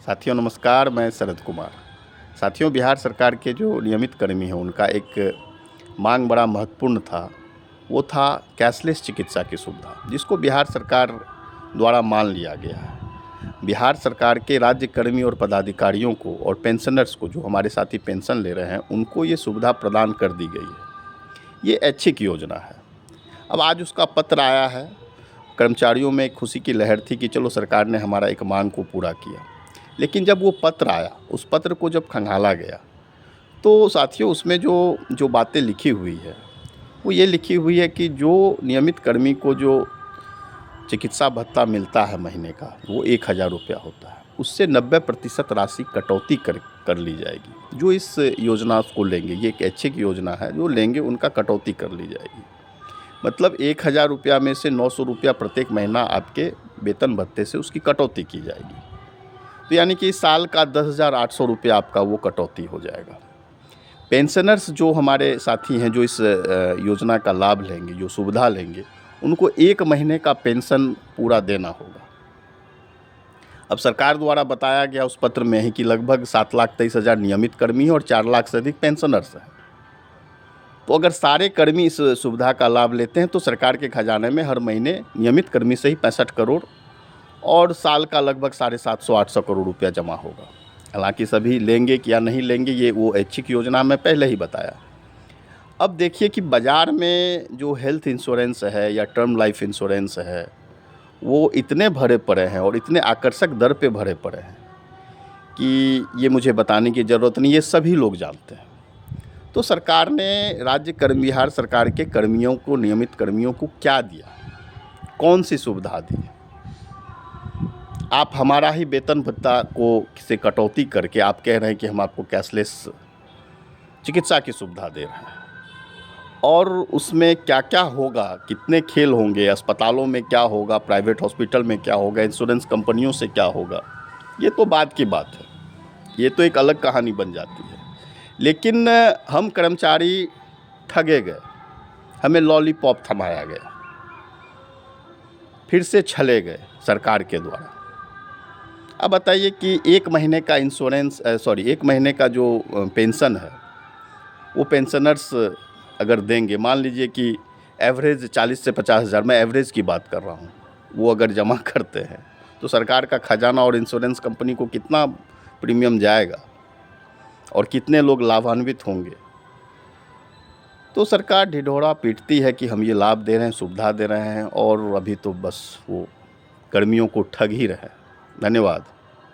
साथियों नमस्कार, मैं शरद कुमार। साथियों, बिहार सरकार के जो नियमित कर्मी हैं उनका एक मांग बड़ा महत्वपूर्ण था। वो था कैशलेस चिकित्सा की सुविधा, जिसको बिहार सरकार द्वारा मान लिया गया है। बिहार सरकार के राज्य कर्मी और पदाधिकारियों को और पेंशनर्स को, जो हमारे साथी पेंशन ले रहे हैं, उनको ये सुविधा प्रदान कर दी गई है। ये ऐच्छिक योजना है। अब आज उसका पत्र आया है। कर्मचारियों में खुशी की लहर थी कि चलो सरकार ने हमारा एक मांग को पूरा किया। लेकिन जब वो पत्र आया, उस पत्र को जब खंगाला गया, तो साथियों उसमें जो बातें लिखी हुई है वो ये लिखी हुई है कि जो नियमित कर्मी को जो चिकित्सा भत्ता मिलता है महीने का, वो 1,000 रुपया होता है। उससे 90% राशि कटौती कर ली जाएगी। जो इस योजना को लेंगे, ये एक ऐच्छिक योजना है, जो लेंगे उनका कटौती कर ली जाएगी। मतलब 1,000 रुपया में से 900 रुपया प्रत्येक महीना आपके वेतन भत्ते से उसकी कटौती की जाएगी। तो यानी कि साल का 10,800 रुपया आपका वो कटौती हो जाएगा। पेंशनर्स जो हमारे साथी हैं, जो इस योजना का लाभ लेंगे, जो सुविधा लेंगे, उनको 1 महीने का पेंशन पूरा देना होगा। अब सरकार द्वारा बताया गया उस पत्र में है कि लगभग 7,23,000 नियमित कर्मी हैं और 4 लाख से अधिक पेंशनर्स हैं। तो अगर सारे कर्मी इस सुविधा का लाभ लेते हैं तो सरकार के खजाने में हर महीने नियमित कर्मी से ही 65 करोड़ और साल का लगभग 750-800 करोड़ रुपया जमा होगा। हालांकि सभी लेंगे कि या नहीं लेंगे, ये वो ऐच्छिक योजना में पहले ही बताया। अब देखिए कि बाज़ार में जो हेल्थ इंश्योरेंस है या टर्म लाइफ इंश्योरेंस है, वो इतने भरे पड़े हैं और इतने आकर्षक दर पे भरे पड़े हैं कि ये मुझे बताने की ज़रूरत नहीं, ये सभी लोग जानते हैं। तो सरकार ने बिहार सरकार के कर्मियों को, नियमित कर्मियों को क्या दिया, कौन सी सुविधा दी? आप हमारा ही वेतन भत्ता को से कटौती करके आप कह रहे हैं कि हम आपको कैशलेस चिकित्सा की सुविधा दे रहे हैं। और उसमें क्या क्या होगा, कितने खेल होंगे, अस्पतालों में क्या होगा, प्राइवेट हॉस्पिटल में क्या होगा, इंश्योरेंस कंपनियों से क्या होगा, ये तो बाद की बात है। ये तो एक अलग कहानी बन जाती है। लेकिन हम कर्मचारी ठगे गए, हमें लॉलीपॉप थमाया गया, फिर से छले गए सरकार के द्वारा। अब बताइए कि 1 महीने का एक महीने का जो पेंशन है, वो पेंशनर्स अगर देंगे, मान लीजिए कि एवरेज 40 से 50 हज़ार, मैं एवरेज की बात कर रहा हूँ, वो अगर जमा करते हैं तो सरकार का खजाना और इंश्योरेंस कंपनी को कितना प्रीमियम जाएगा और कितने लोग लाभान्वित होंगे। तो सरकार ढिढोरा पीटती है कि हम ये लाभ दे रहे हैं, सुविधा दे रहे हैं, और अभी तो बस वो कर्मियों को ठग ही रहे हैं। धन्यवाद।